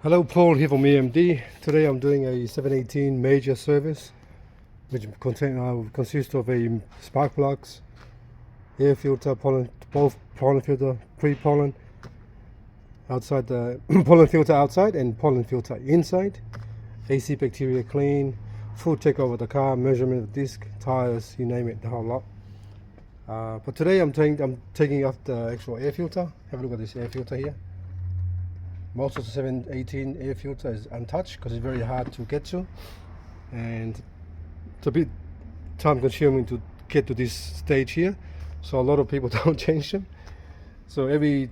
Hello, Paul here from EMD. Today I'm doing a 718 major service which consists of a spark plugs, air filter, both pollen filter, pre-pollen, outside the pollen filter outside and pollen filter inside, AC bacteria clean, full check over the car, measurement of disc, tires, you name it, the whole lot. But today I'm taking off the actual air filter. Have a look at this air filter here. Most of the 718 air filter is untouched because it's very hard to get to, and it's a bit time consuming to get to this stage here, so a lot of people don't change them. So every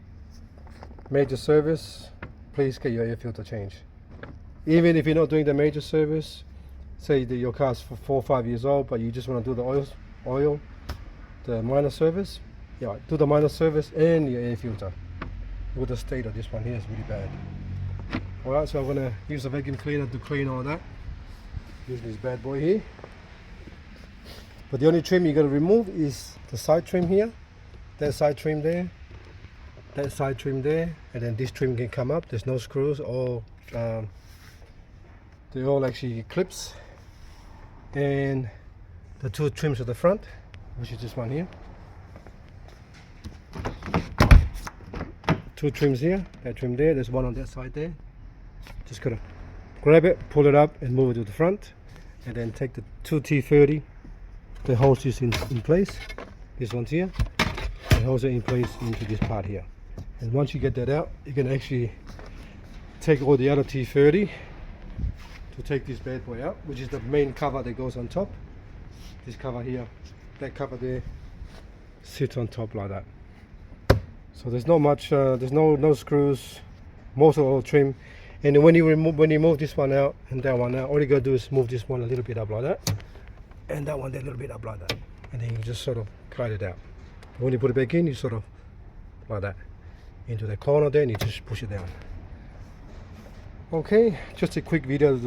major service, please get your air filter changed. Even if you're not doing the major service, say that your car is for 4 or 5 years old but you just want to do the oil, the minor service, yeah, do the minor service and your air filter. With the state of this one here is really bad. Alright, so I'm going to use a vacuum cleaner to clean all that. Using this bad boy here. But the only trim you got to remove is the side trim here, that side trim there, that side trim there, and then this trim can come up. There's no screws, or they're all actually clips. And the two trims at the front, which is this one here. Two trims here, that trim there, there's one on that side there. Just gotta grab it, pull it up and move it to the front, and then take the two T30, the holds this in place, this one's here, and holds it in place into this part here. And once you get that out, you can actually take all the other T30 to take this bad boy out, which is the main cover that goes on top. This cover here, that cover there, sits on top like that. So there's not much, there's no screws, most of all trim. And when you move this one out and that one out, all you gotta do is move this one a little bit up like that, and that one there a little bit up like that, and then you just sort of glide it out. When you put it back in, you sort of like that into the corner there, and you just push it down. Okay, just a quick video.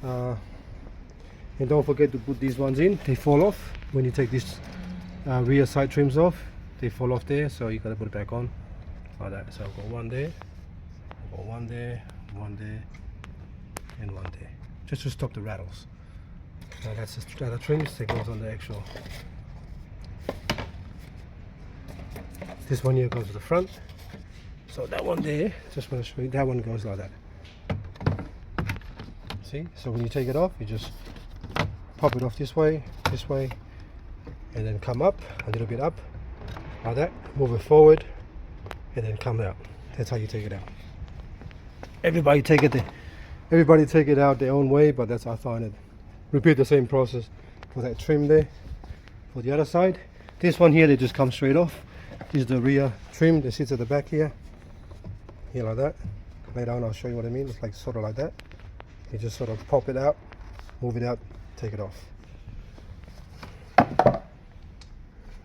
And don't forget to put these ones in. They fall off when you take these rear side trims off. They fall off there, so you gotta put it back on like that. So I've got one there, I've got one there, and one there, just to stop the rattles. Now that's the other trims that goes on the actual. This one here goes to the front. So that one there, just want to show you, that one goes like that. See? So when you take it off, you just pop it off this way, and then come up a little bit up. Like that, move it forward, and then come out. That's how you take it out. Everybody take it out their own way, but that's how I find it. Repeat the same process for that trim there. For the other side, this one here, they just come straight off. This is the rear trim that sits at the back here like that. Later on I'll show you what I mean. It's like sort of like that. You just sort of pop it out, move it out, take it off.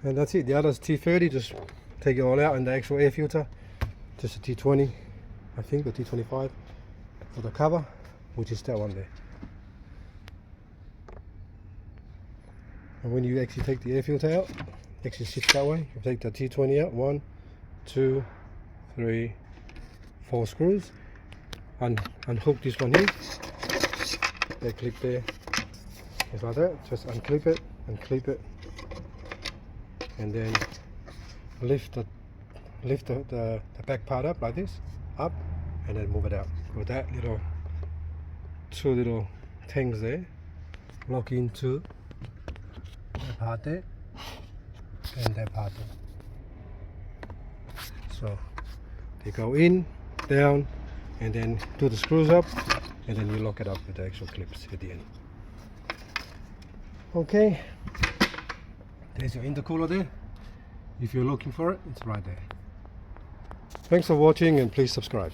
And that's it. The other is T30, just take it all out, and the actual air filter, just a T20, I think, or T25 for the cover, which is that one there. And when you actually take the air filter out, it actually sits that way. You take the T20 out, 1, 2, 3, 4 screws, unhook this one here, that clip there, it's like that, just unclip it, and clip it, and then lift the back part up like this, up, and then move it out. With that two little things there, lock into that part there, and that part there. So they go in, down, and then do the screws up, and then you lock it up with the actual clips at the end. Okay. There's your intercooler there. If you're looking for it, it's right there. Thanks for watching, and please subscribe.